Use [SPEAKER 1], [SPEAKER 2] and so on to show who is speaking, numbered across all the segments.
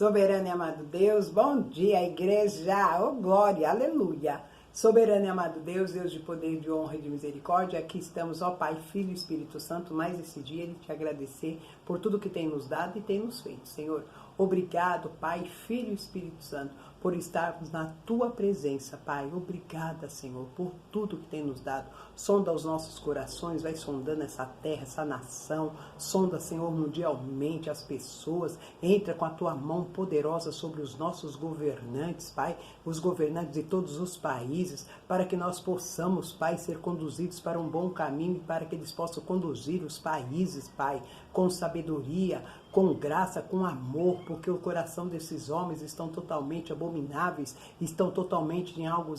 [SPEAKER 1] Soberano e amado Deus, bom dia, igreja, oh glória, aleluia. Soberano e amado Deus, Deus de poder, de honra e de misericórdia, aqui estamos, ó Pai, Filho e Espírito Santo, mais esse dia, Ele te agradecer por tudo que tem nos dado e tem nos feito, Senhor. Obrigado, Pai, Filho e Espírito Santo, por estarmos na Tua presença, Pai. Obrigada, Senhor, por tudo que tem nos dado. Sonda os nossos corações, vai sondando essa terra, essa nação. Sonda, Senhor, mundialmente as pessoas. Entra com a Tua mão poderosa sobre os nossos governantes, Pai, os governantes de todos os países, para que nós possamos, Pai, ser conduzidos para um bom caminho e para que eles possam conduzir os países, Pai, com sabedoria, com graça, com amor, porque o coração desses homens estão totalmente abomináveis, estão totalmente em algo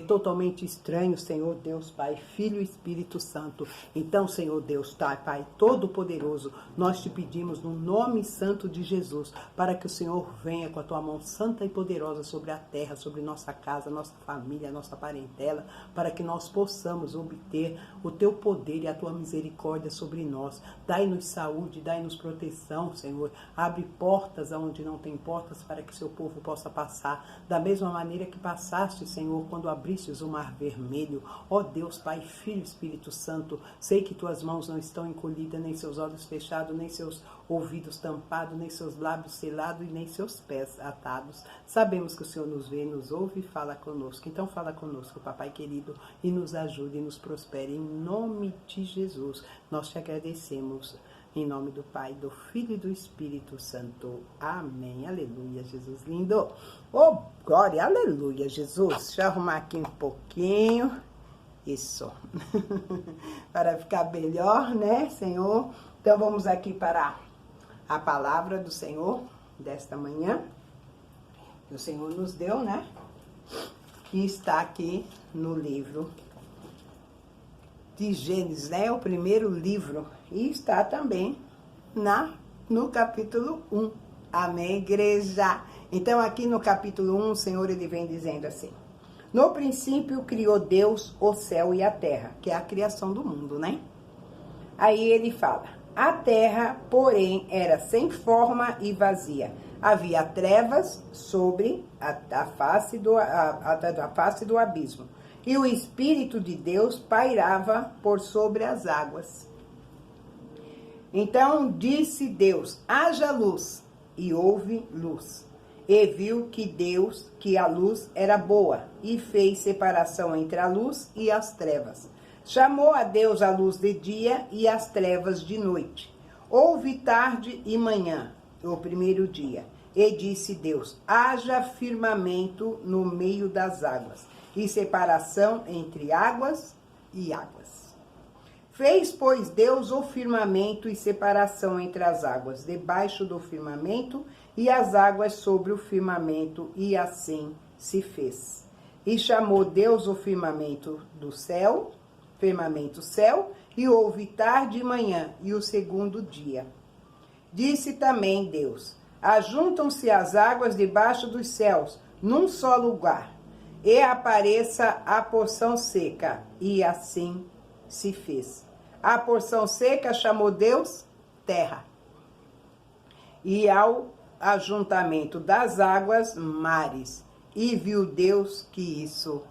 [SPEAKER 1] totalmente estranho, Senhor Deus, Pai, Filho e Espírito Santo. Então, Senhor Deus, Pai, Todo-Poderoso, nós te pedimos no nome santo de Jesus, para que o Senhor venha com a tua mão santa e poderosa sobre a terra, sobre nossa casa, nossa família, nossa parentela, para que nós possamos obter o teu poder e a tua misericórdia sobre nós. Dai-nos saúde, dai-nos proteção, Senhor. Abre portas aonde não tem portas para que seu povo possa passar. Da mesma maneira que passaste, Senhor, quando abristes o mar vermelho. Ó Deus, Pai, Filho e Espírito Santo, sei que tuas mãos não estão encolhidas, nem seus olhos fechados, nem seus ouvidos tampados, nem seus lábios selados e nem seus pés atados. Sabemos que o Senhor nos vê, nos ouve e fala conosco. Então fala conosco, Papai querido, e nos ajude e nos prospere. Em nome de Jesus, nós te agradecemos. Em nome do Pai, do Filho e do Espírito Santo. Amém. Aleluia, Jesus lindo. Oh, glória, aleluia, Jesus. Deixa eu arrumar aqui um pouquinho. Isso. Para ficar melhor, né, Senhor? Então, vamos aqui para a palavra do Senhor desta manhã. Que o Senhor nos deu, né? Que está aqui no livro de Gênesis, né? O primeiro livro. E está também no capítulo 1. Amém, igreja? Então, aqui no capítulo 1, o Senhor, ele vem dizendo assim: no princípio criou Deus o céu e a terra, que é a criação do mundo, né? Aí ele fala: a terra, porém, era sem forma e vazia. Havia trevas sobre a face do abismo. E o Espírito de Deus pairava por sobre as águas. Então disse Deus: haja luz, e houve luz. E viu que a luz era boa, e fez separação entre a luz e as trevas. Chamou a Deus a luz de dia e as trevas de noite. Houve tarde e manhã, o primeiro dia. E disse Deus: haja firmamento no meio das águas, e separação entre águas e águas. Fez, pois, Deus o firmamento e separação entre as águas debaixo do firmamento e as águas sobre o firmamento, e assim se fez. E chamou Deus o firmamento céu, e houve tarde e manhã, e o segundo dia. Disse também Deus: ajuntam-se as águas debaixo dos céus, num só lugar, e apareça a porção seca, e assim se fez. A porção seca chamou Deus terra, e ao ajuntamento das águas, mares. E viu Deus que isso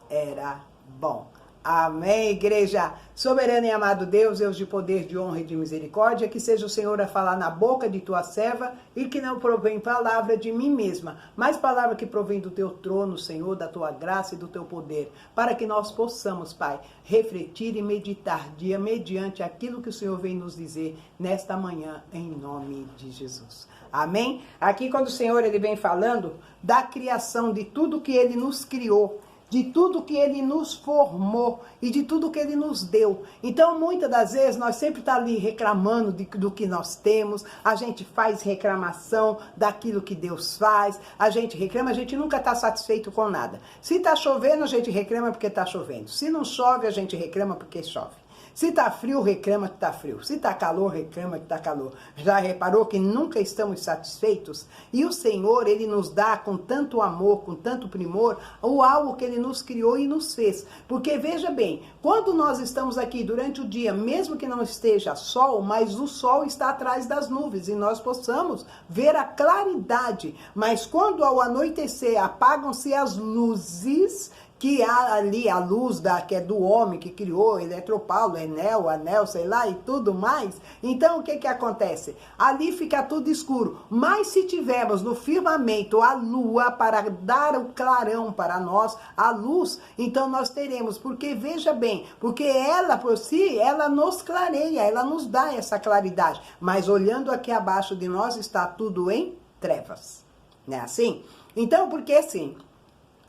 [SPEAKER 1] era bom. Amém, igreja? Soberano e amado Deus, Deus de poder, de honra e de misericórdia, que seja o Senhor a falar na boca de tua serva e que não provém palavra de mim mesma, mas palavra que provém do teu trono, Senhor, da tua graça e do teu poder, para que nós possamos, Pai, refletir e meditar dia mediante aquilo que o Senhor vem nos dizer nesta manhã, em nome de Jesus. Amém? Aqui quando o Senhor ele vem falando da criação, de tudo que ele nos criou, de tudo que ele nos formou e de tudo que ele nos deu. Então, muitas das vezes, nós sempre estamos ali reclamando do que nós temos, a gente faz reclamação daquilo que Deus faz, a gente reclama, a gente nunca está satisfeito com nada. Se está chovendo, a gente reclama porque está chovendo. Se não chove, a gente reclama porque chove. Se tá frio, reclama que tá frio. Se tá calor, reclama que tá calor. Já reparou que nunca estamos satisfeitos? E o Senhor, Ele nos dá com tanto amor, com tanto primor, o algo que Ele nos criou e nos fez. Porque veja bem, quando nós estamos aqui durante o dia, mesmo que não esteja sol, mas o sol está atrás das nuvens e nós possamos ver a claridade. Mas quando ao anoitecer apagam-se as luzes, que há ali a luz que é do homem que criou, Eletropaulo, Enel, Anel, sei lá, e tudo mais. Então, o que acontece? Ali fica tudo escuro. Mas se tivermos no firmamento a lua para dar o clarão para nós, a luz, então nós teremos. Porque, veja bem, porque ela por si, ela nos clareia, ela nos dá essa claridade. Mas olhando aqui abaixo de nós, está tudo em trevas. Não é assim? Então, porque assim...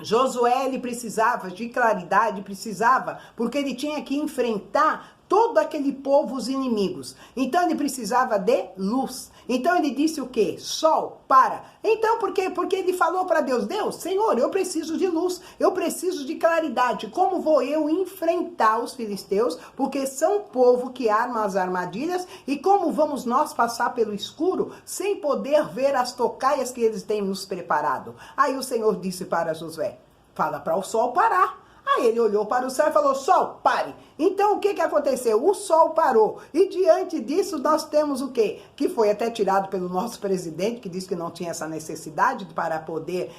[SPEAKER 1] Josué, ele precisava de claridade, porque ele tinha que enfrentar todo aquele povo, os inimigos. Então ele precisava de luz. Então ele disse o quê? Sol, para. Então por quê? Porque ele falou para Deus, Deus, Senhor, eu preciso de luz, eu preciso de claridade. Como vou eu enfrentar os filisteus? Porque são povo que arma as armadilhas. E como vamos nós passar pelo escuro sem poder ver as tocaias que eles têm nos preparado? Aí o Senhor disse para Josué, fala para o sol parar. Aí ele olhou para o céu e falou, sol, pare. Então o que aconteceu? O sol parou. E diante disso nós temos o quê? Que foi até tirado pelo nosso presidente, que disse que não tinha essa necessidade para poder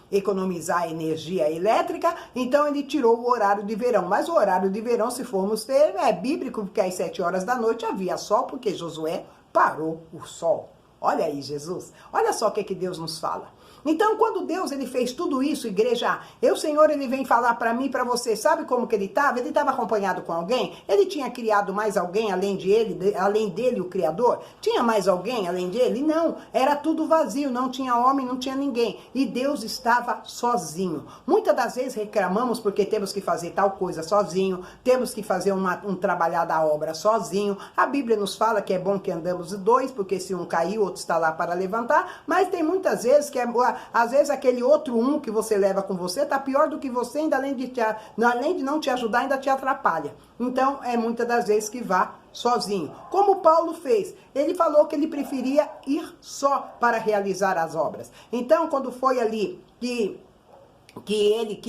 [SPEAKER 1] economizar energia elétrica. Então ele tirou o horário de verão. Mas o horário de verão, se formos ver, é bíblico, porque às 7 horas da noite havia sol, porque Josué parou o sol. Olha aí, Jesus. Olha só o que Deus nos fala. Então, quando Deus ele fez tudo isso, igreja, o Senhor ele vem falar para mim, para você, sabe como que ele estava? Ele estava acompanhado com alguém? Ele tinha criado mais alguém além dele, o Criador? Tinha mais alguém além dele? Não, era tudo vazio, não tinha homem, não tinha ninguém. E Deus estava sozinho. Muitas das vezes reclamamos porque temos que fazer tal coisa sozinho, temos que fazer um trabalhar da obra sozinho. A Bíblia nos fala que é bom que andamos dois, porque se um cair, o outro está lá para levantar, mas tem muitas vezes que às vezes aquele outro que você leva com você tá pior do que você, ainda além de não te ajudar, ainda te atrapalha. Então, é muitas das vezes que vá sozinho. Como Paulo fez, ele falou que ele preferia ir só para realizar as obras. Então, quando foi ali que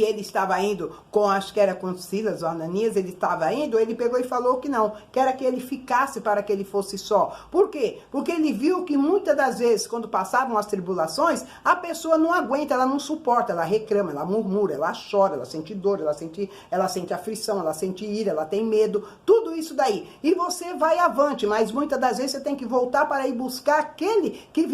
[SPEAKER 1] ele estava indo com, acho que era com Silas ou Ananias, ele estava indo, ele pegou e falou que não, que era que ele ficasse para que ele fosse só. Por quê? Porque ele viu que muitas das vezes, quando passavam as tribulações, a pessoa não aguenta, ela não suporta, ela reclama, ela murmura, ela chora, ela sente dor, ela sente aflição, ela sente ira, ela tem medo, tudo isso daí. E você vai avante, mas muitas das vezes você tem que voltar para ir buscar aquele que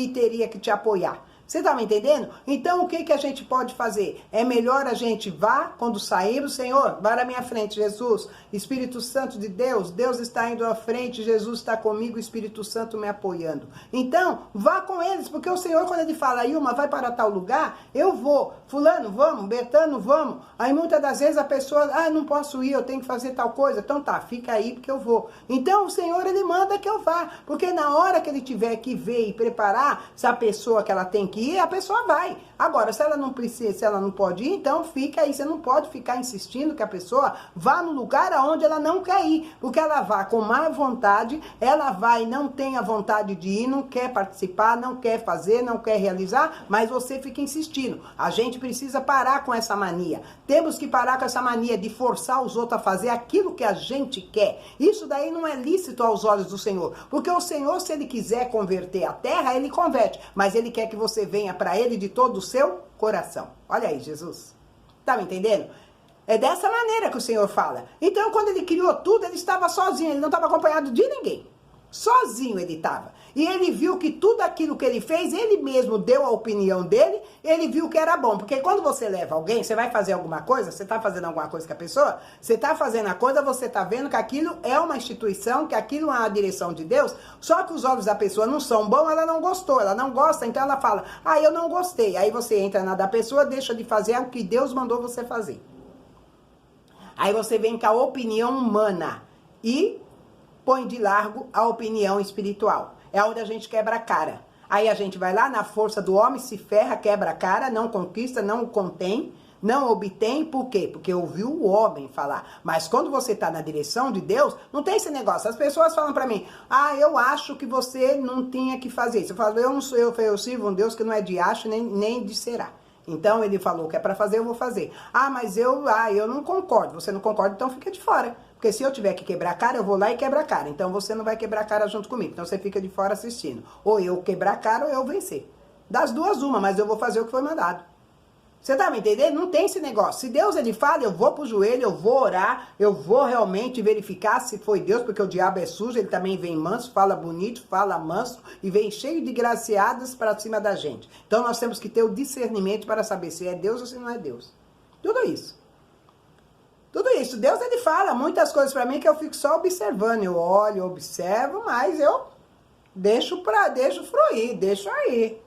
[SPEAKER 1] teria que te apoiar. Você tá me entendendo? Então, o que a gente pode fazer? É melhor a gente vá, quando sair, Senhor, vá na minha frente, Jesus, Espírito Santo de Deus, Deus está indo à frente, Jesus está comigo, Espírito Santo me apoiando. Então, vá com eles, porque o Senhor, quando ele fala, Ilma, vai para tal lugar, eu vou. Fulano, vamos. Betano, vamos. Aí, muitas das vezes, a pessoa, não posso ir, eu tenho que fazer tal coisa. Então, tá, fica aí, porque eu vou. Então, o Senhor, ele manda que eu vá, porque na hora que ele tiver que ver e preparar, se a pessoa que ela tem que ir, a pessoa vai. Agora, se ela não precisa, se ela não pode ir, então fica aí. Você não pode ficar insistindo que a pessoa vá no lugar aonde ela não quer ir, porque ela vai com má vontade, ela vai, não tem a vontade de ir, não quer participar, não quer fazer, não quer realizar, mas você fica insistindo. A gente precisa parar com essa mania. Temos que parar com essa mania de forçar os outros a fazer aquilo que a gente quer. Isso daí não é lícito aos olhos do Senhor, porque o Senhor, se ele quiser converter a terra, ele converte, mas ele quer que você venha para ele de todo o seu coração. Olha aí, Jesus. Tá me entendendo? É dessa maneira que o Senhor fala. Então, quando ele criou tudo, ele estava sozinho, ele não estava acompanhado de ninguém. Sozinho ele estava. E ele viu que tudo aquilo que ele fez, ele mesmo deu a opinião dele, ele viu que era bom. Porque quando você leva alguém, você vai fazer alguma coisa, você está fazendo alguma coisa com a pessoa, você está fazendo a coisa, você está vendo que aquilo é uma instituição, que aquilo é uma direção de Deus, só que os olhos da pessoa não são bons, ela não gostou, ela não gosta, então ela fala, eu não gostei. Aí você entra na da pessoa, deixa de fazer o que Deus mandou você fazer. Aí você vem com a opinião humana e põe de largo a opinião espiritual. É onde a gente quebra a cara. Aí a gente vai lá na força do homem, se ferra, quebra a cara, não conquista, não o contém, Não obtém por quê? Porque ouviu o homem falar. Mas quando você está na direção de Deus, não tem esse negócio. As pessoas falam para mim, eu acho que você não tinha que fazer isso. Eu falo, eu não sou eu sirvo um Deus que não é de acho nem de será. Então ele falou que é para fazer, eu vou fazer. Mas eu não concordo. Você não concorda, então fica de fora. Porque se eu tiver que quebrar a cara, eu vou lá e quebro a cara. Então você não vai quebrar a cara junto comigo. Então você fica de fora assistindo. Ou eu quebrar a cara ou eu vencer. Das duas, uma, mas eu vou fazer o que foi mandado. Você tá me entendendo? Não tem esse negócio. Se Deus ele fala, eu vou pro joelho, eu vou orar, eu vou realmente verificar se foi Deus, porque o diabo é sujo, ele também vem manso, fala bonito, fala manso e vem cheio de graciadas para cima da gente. Então nós temos que ter o discernimento para saber se é Deus ou se não é Deus. Tudo isso. Tudo isso. Deus ele fala muitas coisas para mim que eu fico só observando. Eu olho, eu observo, mas eu deixo fluir, deixo aí.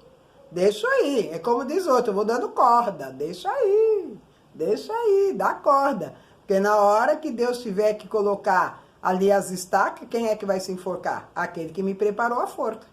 [SPEAKER 1] Deixa aí, é como diz outro, eu vou dando corda, deixa aí, dá corda. Porque na hora que Deus tiver que colocar ali as estacas, quem é que vai se enforcar? Aquele que me preparou a forca.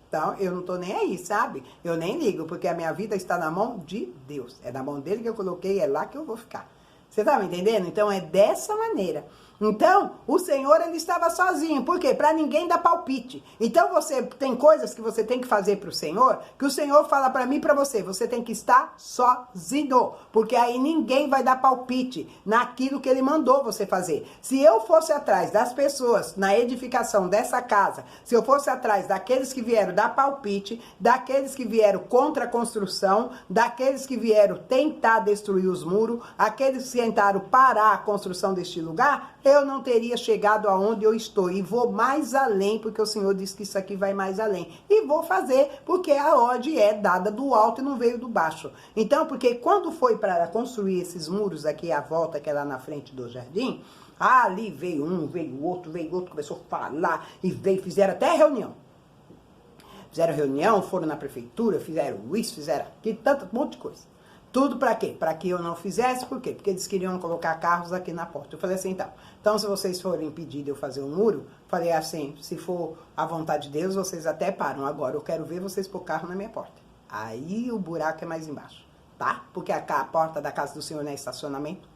[SPEAKER 1] Então, eu não tô nem aí, sabe? Eu nem ligo, porque a minha vida está na mão de Deus. É na mão dele que eu coloquei, é lá que eu vou ficar. Você tá me entendendo? Então, é dessa maneira. Então, o Senhor, ele estava sozinho. Por quê? Para ninguém dar palpite. Então, você tem coisas que você tem que fazer para o Senhor, que o Senhor fala para mim e para você. Você tem que estar sozinho. Porque aí ninguém vai dar palpite naquilo que ele mandou você fazer. Se eu fosse atrás das pessoas na edificação dessa casa, se eu fosse atrás daqueles que vieram dar palpite, daqueles que vieram contra a construção, daqueles que vieram tentar destruir os muros, aqueles que tentaram parar a construção deste lugar, eu não teria chegado aonde eu estou. E vou mais além, porque o Senhor disse que isso aqui vai mais além. E vou fazer, porque a ordem é dada do alto e não veio do baixo. Então, porque quando foi para construir esses muros aqui à volta, que é lá na frente do jardim, ali veio um, veio outro, começou a falar, e fizeram até reunião. Fizeram reunião, foram na prefeitura, fizeram isso, fizeram aquilo, tanto, um monte de coisa. Tudo para quê? Para que eu não fizesse, por quê? Porque eles queriam colocar carros aqui na porta. Eu falei assim, então se vocês forem impedir de eu fazer um muro, falei assim, se for a vontade de Deus, vocês até param. Agora, eu quero ver vocês pôr carro na minha porta. Aí o buraco é mais embaixo, tá? Porque a porta da casa do Senhor não é estacionamento.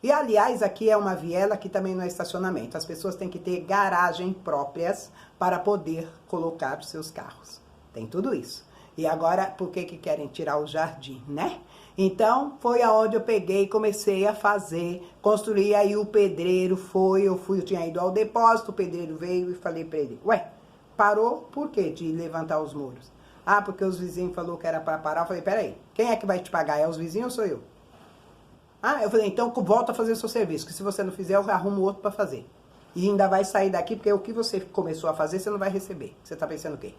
[SPEAKER 1] E, aliás, aqui é uma viela, aqui também não é estacionamento. As pessoas têm que ter garagem próprias para poder colocar os seus carros. Tem tudo isso. E agora, por que querem tirar o jardim, né? Então, foi aonde eu peguei e comecei a fazer, construir, aí o pedreiro eu tinha ido ao depósito, o pedreiro veio e falei para ele, parou por quê de levantar os muros? Porque os vizinhos falaram que era para parar. Eu falei, peraí, quem é que vai te pagar? É os vizinhos ou sou eu? Eu falei, então volta a fazer o seu serviço, que se você não fizer, eu arrumo outro para fazer. E ainda vai sair daqui, porque o que você começou a fazer, você não vai receber. Você tá pensando o quê?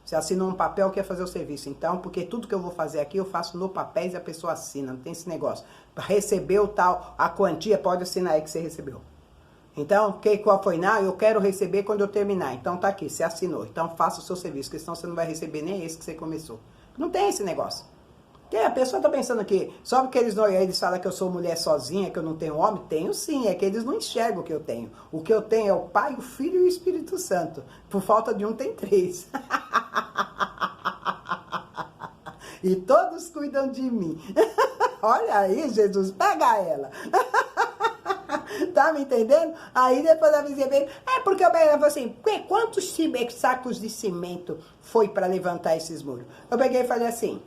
[SPEAKER 1] Você assinou um papel que é fazer o serviço. Então, porque tudo que eu vou fazer aqui, eu faço no papel e a pessoa assina. Não tem esse negócio. Para receber o tal, a quantia, pode assinar aí que você recebeu. Então, qual foi? Não, eu quero receber quando eu terminar. Então, tá aqui, você assinou. Então, faça o seu serviço, porque senão você não vai receber nem esse que você começou. Não tem esse negócio. Porque a pessoa tá pensando que só porque eles falam que eu sou mulher sozinha, que eu não tenho homem. Tenho sim, é que eles não enxergam o que eu tenho. O que eu tenho é o Pai, o Filho e o Espírito Santo. Por falta de um, tem 3. E todos cuidam de mim. Olha aí, Jesus, pega ela. Tá me entendendo? Aí depois a vizinha veio, porque eu falei assim, quantos sacos de cimento foi para levantar esses muros? Eu peguei e falei assim,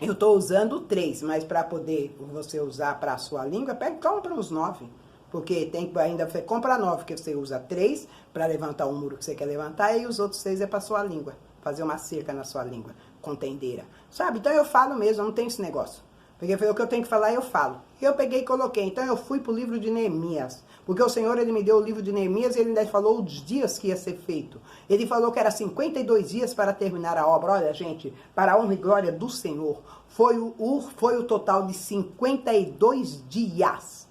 [SPEAKER 1] eu tô usando 3, mas para poder você usar para a sua língua, compra uns 9. Porque tem que ainda compra 9, que você usa 3 para levantar o muro que você quer levantar, e os outros 6 é para sua língua. Fazer uma cerca na sua língua, com tendeira. Sabe? Então eu falo mesmo, eu não tenho esse negócio. Porque foi o que eu tenho que falar, eu falo. E eu peguei e coloquei. Então eu fui pro livro de Neemias. Porque o Senhor, ele me deu o livro de Neemias e ele ainda falou os dias que ia ser feito. Ele falou que era 52 dias para terminar a obra. Olha, gente, para a honra e glória do Senhor, foi o total de 52 dias.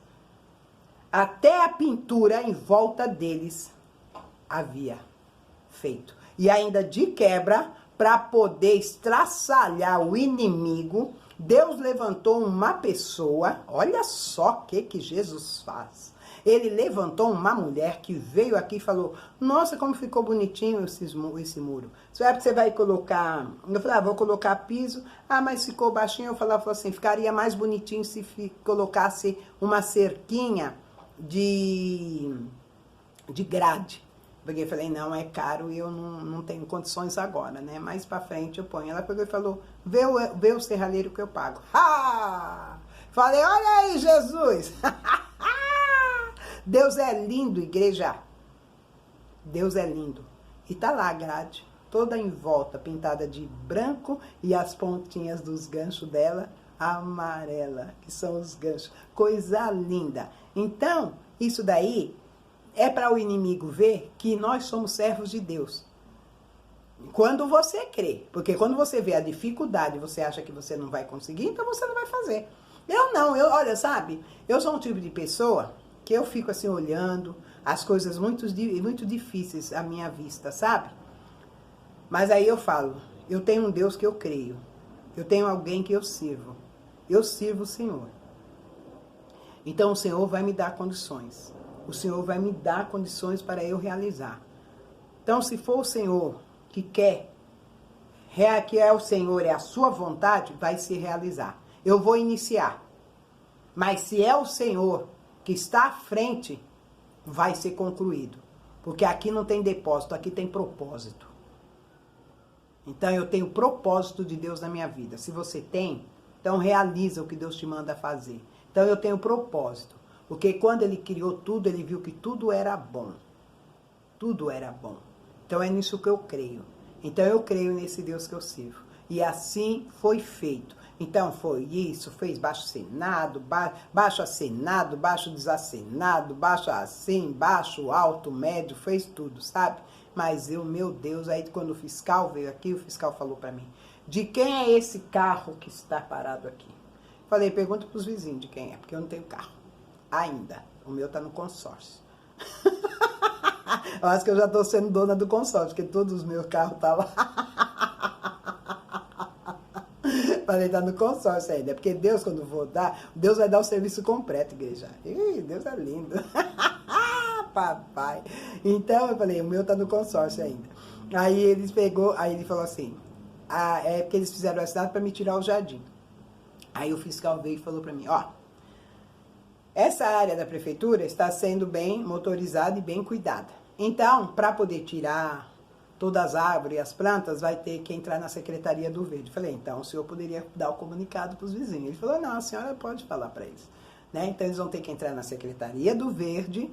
[SPEAKER 1] Até a pintura em volta deles havia feito. E ainda de quebra, para poder estraçalhar o inimigo, Deus levantou uma pessoa, olha só o que Jesus faz. Ele levantou uma mulher que veio aqui e falou, nossa, como ficou bonitinho esse muro. Você vai colocar... Eu falei, vou colocar piso. Mas ficou baixinho. Eu falava assim, ficaria mais bonitinho se colocasse uma cerquinha de grade. Porque eu falei, não, é caro e eu não tenho condições agora, né? Mais pra frente eu ponho. Ela pegou e falou, vê o serralheiro que eu pago. Falei, olha aí, Jesus! Deus é lindo, igreja. Deus é lindo. E tá lá a grade, toda em volta, pintada de branco e as pontinhas dos ganchos dela amarela, que são os ganchos. Coisa linda. Então, isso daí é para o inimigo ver que nós somos servos de Deus. Quando você crê. Porque quando você vê a dificuldade, você acha que você não vai conseguir, então você não vai fazer. Eu não, olha, sabe? Eu sou um tipo de pessoa que eu fico assim olhando as coisas muito difíceis à minha vista, sabe? Mas aí eu falo, eu tenho um Deus que eu creio. Eu tenho alguém que eu sirvo. Eu sirvo o Senhor. Então o Senhor vai me dar condições. O Senhor vai me dar condições para eu realizar. Então, se for o Senhor que quer, que é o Senhor, é a sua vontade, vai se realizar. Eu vou iniciar. Mas se é o Senhor que está à frente, vai ser concluído. Porque aqui não tem depósito, aqui tem propósito. Então, eu tenho o propósito de Deus na minha vida. Se você tem, então realiza o que Deus te manda fazer. Então, eu tenho propósito. Porque quando ele criou tudo, ele viu que tudo era bom. Tudo era bom. Então é nisso que eu creio. Então eu creio nesse Deus que eu sirvo. E assim foi feito. Então foi isso, fez baixo assinado, baixo assinado, baixo desacenado, baixo assim, baixo, alto, médio, fez tudo, sabe? Mas meu Deus, aí quando o fiscal veio aqui, o fiscal falou pra mim, de quem é esse carro que está parado aqui? Falei, pergunta pros vizinhos de quem é, porque eu não tenho carro. Ainda. O meu tá no consórcio. Eu acho que eu já tô sendo dona do consórcio, porque todos os meus carros tá lá. Falei, tá no consórcio ainda. Porque Deus, quando for dar, Deus vai dar o serviço completo, igreja. Ih, Deus é lindo. Papai. Então, eu falei, o meu tá no consórcio ainda. Aí ele falou assim, é porque eles fizeram a cidade para me tirar o jardim. Aí o fiscal veio e falou para mim, essa área da prefeitura está sendo bem motorizada e bem cuidada. Então, para poder tirar todas as árvores e as plantas, vai ter que entrar na Secretaria do Verde. Falei, então o senhor poderia dar o comunicado para os vizinhos. Ele falou, não, a senhora pode falar para eles. Né? Então, eles vão ter que entrar na Secretaria do Verde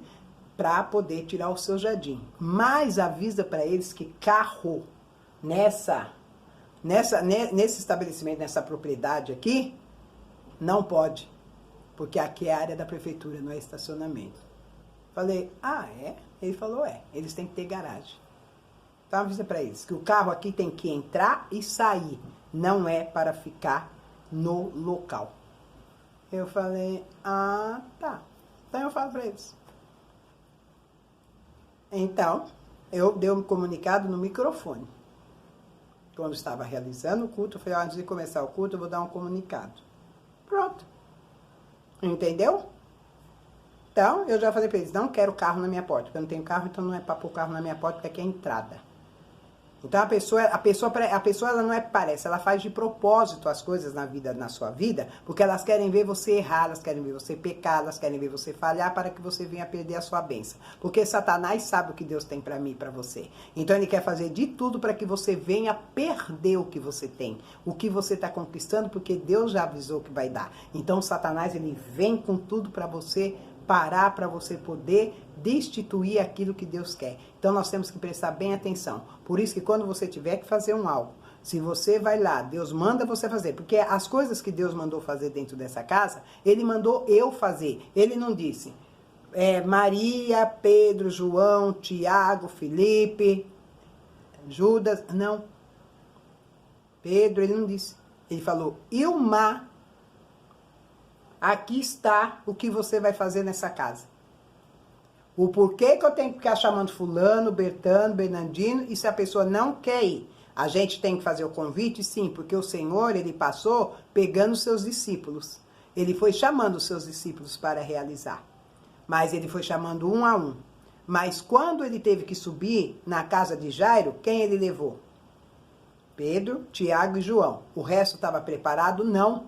[SPEAKER 1] para poder tirar o seu jardim. Mas avisa para eles que carro nesse estabelecimento, nessa propriedade aqui, não pode. Porque aqui é a área da prefeitura, não é estacionamento. Falei, é? Ele falou, eles têm que ter garagem. Então avisa para eles que o carro aqui tem que entrar e sair. Não é para ficar no local. Eu falei, tá. Então eu falo para eles. Então, eu dei um comunicado no microfone. Quando estava realizando o culto, eu falei, antes de começar o culto, eu vou dar um comunicado. Pronto. Entendeu? Então, eu já falei para eles, não quero carro na minha porta, porque eu não tenho carro, então não é para pôr carro na minha porta, porque aqui é a entrada. Então, a pessoa ela não parece, ela faz de propósito as coisas na sua vida, porque elas querem ver você errar, elas querem ver você pecar, elas querem ver você falhar, para que você venha perder a sua bênção. Porque Satanás sabe o que Deus tem para mim e para você. Então, ele quer fazer de tudo para que você venha perder o que você tem, o que você está conquistando, porque Deus já avisou que vai dar. Então, Satanás, ele vem com tudo para você parar, para você poder destituir aquilo que Deus quer. Então, nós temos que prestar bem atenção. Por isso que quando você tiver que fazer algo, se você vai lá, Deus manda você fazer, porque as coisas que Deus mandou fazer dentro dessa casa, Ele mandou eu fazer. Ele não disse, Maria, Pedro, João, Tiago, Felipe, Judas, não. Pedro, ele não disse. Ele falou, Ilma, aqui está o que você vai fazer nessa casa. O porquê que eu tenho que ficar chamando fulano, Bertano, Bernardino, e se a pessoa não quer ir? A gente tem que fazer o convite, sim, porque o Senhor, ele passou pegando os seus discípulos. Ele foi chamando os seus discípulos para realizar. Mas ele foi chamando um a um. Mas quando ele teve que subir na casa de Jairo, quem ele levou? Pedro, Tiago e João. O resto estava preparado? Não.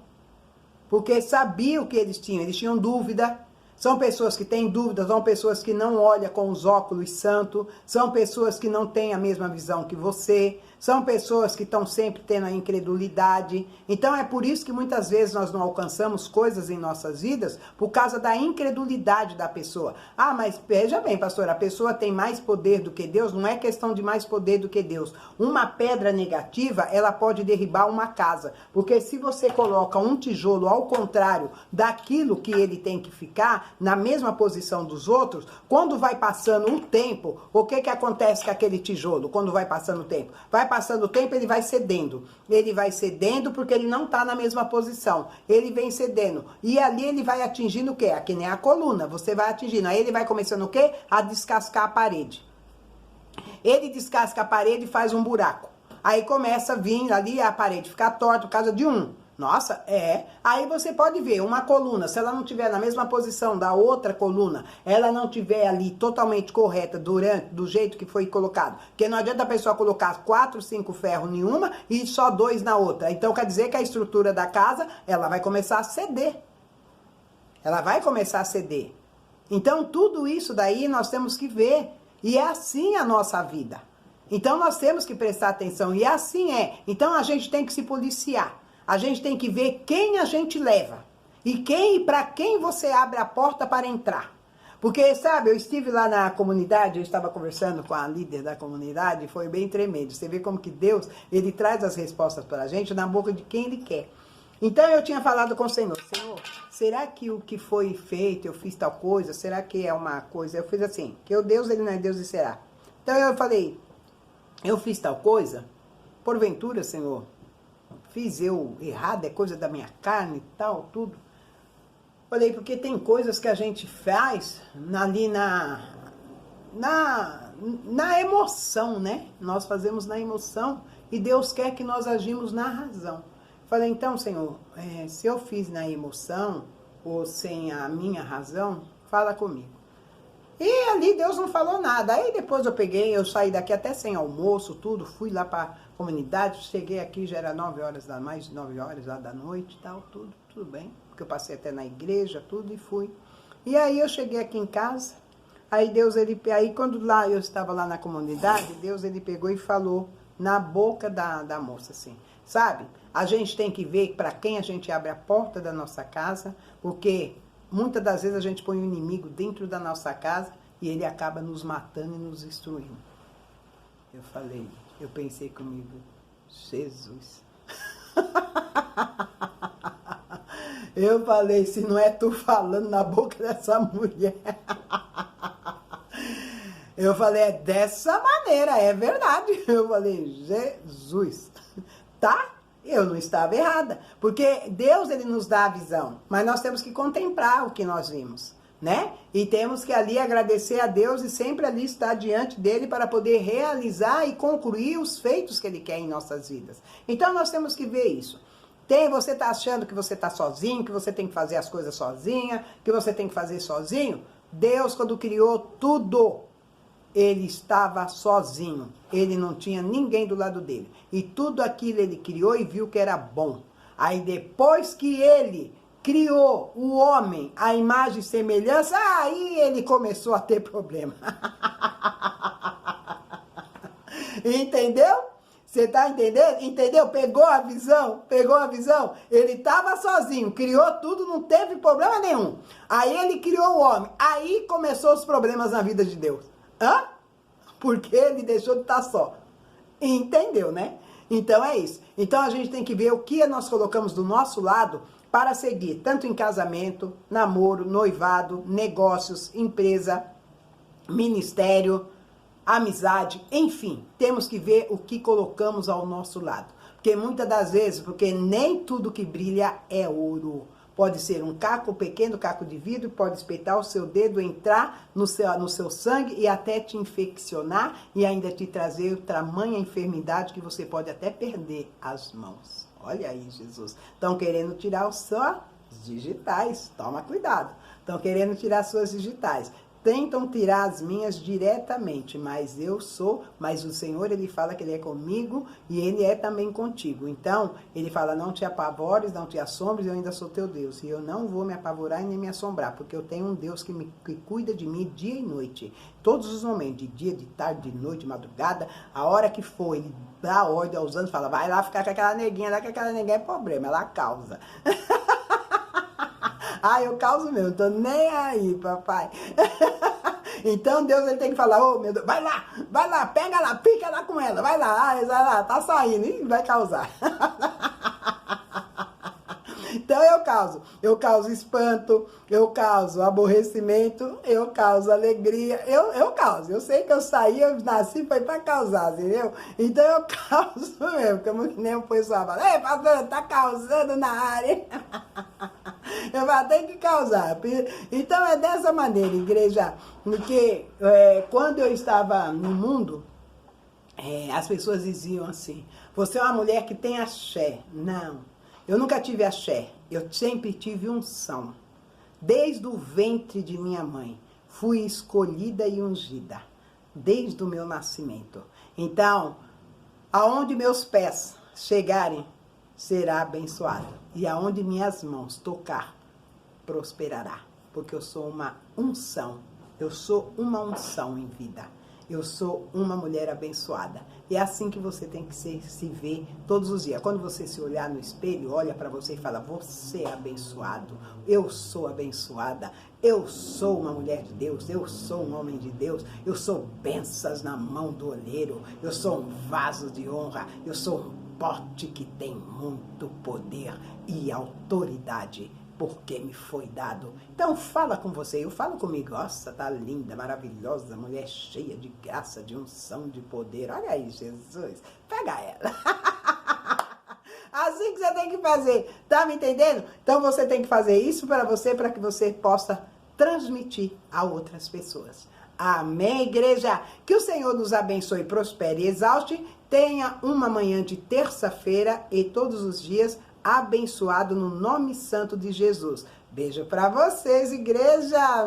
[SPEAKER 1] Porque sabia o que eles tinham dúvida. São pessoas que têm dúvidas, são pessoas que não olham com os óculos santos, são pessoas que não têm a mesma visão que você, são pessoas que estão sempre tendo a incredulidade. Então é por isso que muitas vezes nós não alcançamos coisas em nossas vidas, por causa da incredulidade da pessoa. Ah, mas veja bem, pastor, a pessoa tem mais poder do que Deus? Não é questão de mais poder do que Deus. Uma pedra negativa, ela pode derribar uma casa, porque se você coloca um tijolo ao contrário daquilo que ele tem que ficar, na mesma posição dos outros, quando vai passando o tempo, o que acontece com aquele tijolo quando vai passando o tempo? Vai passando o tempo, ele vai cedendo. Ele vai cedendo porque ele não está na mesma posição. Ele vem cedendo. E ali ele vai atingindo o quê? Que nem a coluna. Você vai atingindo. Aí ele vai começando o quê? A descascar a parede. Ele descasca a parede e faz um buraco. Aí começa a vir ali a parede ficar torta por causa de um. Nossa, Aí você pode ver uma coluna, se ela não estiver na mesma posição da outra coluna, ela não estiver ali totalmente correta do jeito que foi colocado. Porque não adianta a pessoa colocar 4, 5 ferros em uma e só 2 na outra. Então quer dizer que a estrutura da casa, ela vai começar a ceder. Ela vai começar a ceder. Então tudo isso daí nós temos que ver. E é assim a nossa vida. Então nós temos que prestar atenção. E assim é. Então a gente tem que se policiar. A gente tem que ver quem a gente leva e para quem você abre a porta para entrar. Porque, sabe, eu estive lá na comunidade, eu estava conversando com a líder da comunidade e foi bem tremendo. Você vê como que Deus, ele traz as respostas para a gente na boca de quem ele quer. Então eu tinha falado com o Senhor, será que o que foi feito, eu fiz tal coisa, será que é uma coisa? Eu fiz assim, que o Deus, ele não é Deus e será. Então eu falei, eu fiz tal coisa, porventura, Senhor, fiz eu errado, é coisa da minha carne e tal, tudo. Falei, porque tem coisas que a gente faz ali na emoção, né? Nós fazemos na emoção e Deus quer que nós agimos na razão. Falei, então, Senhor, se eu fiz na emoção ou sem a minha razão, fala comigo. E ali Deus não falou nada. Aí depois eu saí daqui até sem almoço, tudo, fui lá para a comunidade, cheguei aqui, já era 9 horas, mais de 9 horas lá da noite e tal, tudo bem. Porque eu passei até na igreja, tudo, e fui. E aí eu cheguei aqui em casa, aí aí quando lá eu estava lá na comunidade, Deus, ele pegou e falou na boca da moça, assim, sabe? A gente tem que ver para quem a gente abre a porta da nossa casa, porque muitas das vezes a gente põe o inimigo dentro da nossa casa e ele acaba nos matando e nos destruindo. Eu pensei comigo, Jesus. Eu falei, se não é tu falando na boca dessa mulher. Eu falei, é dessa maneira, é verdade. Eu falei, Jesus, tá? Eu não estava errada, porque Deus, ele nos dá a visão, mas nós temos que contemplar o que nós vimos, né? E temos que ali agradecer a Deus e sempre ali estar diante dele para poder realizar e concluir os feitos que ele quer em nossas vidas. Então nós temos que ver isso. Você está achando que você está sozinho, que você tem que fazer as coisas sozinha, que você tem que fazer sozinho? Deus, quando criou tudo, ele estava sozinho, ele não tinha ninguém do lado dele. E tudo aquilo ele criou e viu que era bom. Aí depois que ele criou o homem, a imagem e semelhança, aí ele começou a ter problema. Entendeu? Você está entendendo? Entendeu? Pegou a visão? Pegou a visão? Ele estava sozinho, criou tudo, não teve problema nenhum. Aí ele criou o homem, aí começou os problemas na vida de Deus. Hã? Porque ele deixou de estar só. Entendeu, né? Então é isso. Então a gente tem que ver o que nós colocamos do nosso lado para seguir, tanto em casamento, namoro, noivado, negócios, empresa, ministério, amizade, enfim. Temos que ver o que colocamos ao nosso lado. Porque muitas das vezes, porque nem tudo que brilha é ouro. Pode ser um caco, um pequeno caco de vidro, pode espetar o seu dedo, entrar no seu sangue e até te infeccionar e ainda te trazer tamanha enfermidade que você pode até perder as mãos. Olha aí, Jesus. Estão querendo tirar Digitais, toma cuidado. Estão querendo tirar suas digitais. Tentam tirar as minhas diretamente, mas o Senhor, ele fala que ele é comigo e ele é também contigo. Então, ele fala, não te apavores, não te assombres, eu ainda sou teu Deus. E eu não vou me apavorar e nem me assombrar, porque eu tenho um Deus que cuida de mim dia e noite. Todos os momentos, de dia, de tarde, de noite, de madrugada, a hora que for, ele dá ordem aos anjos, fala, vai lá ficar com aquela neguinha lá, que aquela neguinha é problema, ela causa. Ah, eu causo mesmo, tô nem aí, papai. Então Deus, ele tem que falar, ô meu Deus, vai lá, pega lá, pica lá com ela, vai lá, tá saindo, e vai causar. Então eu causo espanto, eu causo aborrecimento, eu causo alegria, eu causo. Eu sei que eu saí, eu nasci, foi pra causar, entendeu? Então eu causo mesmo, como que nem o pessoal fala, ei, pastor, tá causando na área. Eu vou ter que causar. Então é dessa maneira, igreja, porque quando eu estava no mundo, as pessoas diziam assim, você é uma mulher que tem axé. Não, eu nunca tive axé, eu sempre tive unção. Desde o ventre de minha mãe, fui escolhida e ungida, desde o meu nascimento. Então, aonde meus pés chegarem, será abençoado. E aonde minhas mãos tocar, prosperará. Porque eu sou uma unção. Eu sou uma unção em vida. Eu sou uma mulher abençoada. E é assim que você tem que se ver todos os dias. Quando você se olhar no espelho, olha para você e fala, você é abençoado. Eu sou abençoada. Eu sou uma mulher de Deus. Eu sou um homem de Deus. Eu sou bênçãos na mão do olheiro. Eu sou um vaso de honra. Eu sou um pote que tem muito poder e autoridade, porque me foi dado. Então fala com você, eu falo comigo, nossa, tá linda, maravilhosa, mulher cheia de graça, de unção, de poder. Olha aí, Jesus, pega ela. Assim que você tem que fazer, tá me entendendo? Então você tem que fazer isso para que você possa transmitir a outras pessoas. Amém, igreja? Que o Senhor nos abençoe, prospere e exalte. Tenha uma manhã de terça-feira e todos os dias abençoado no nome santo de Jesus. Beijo para vocês, igreja!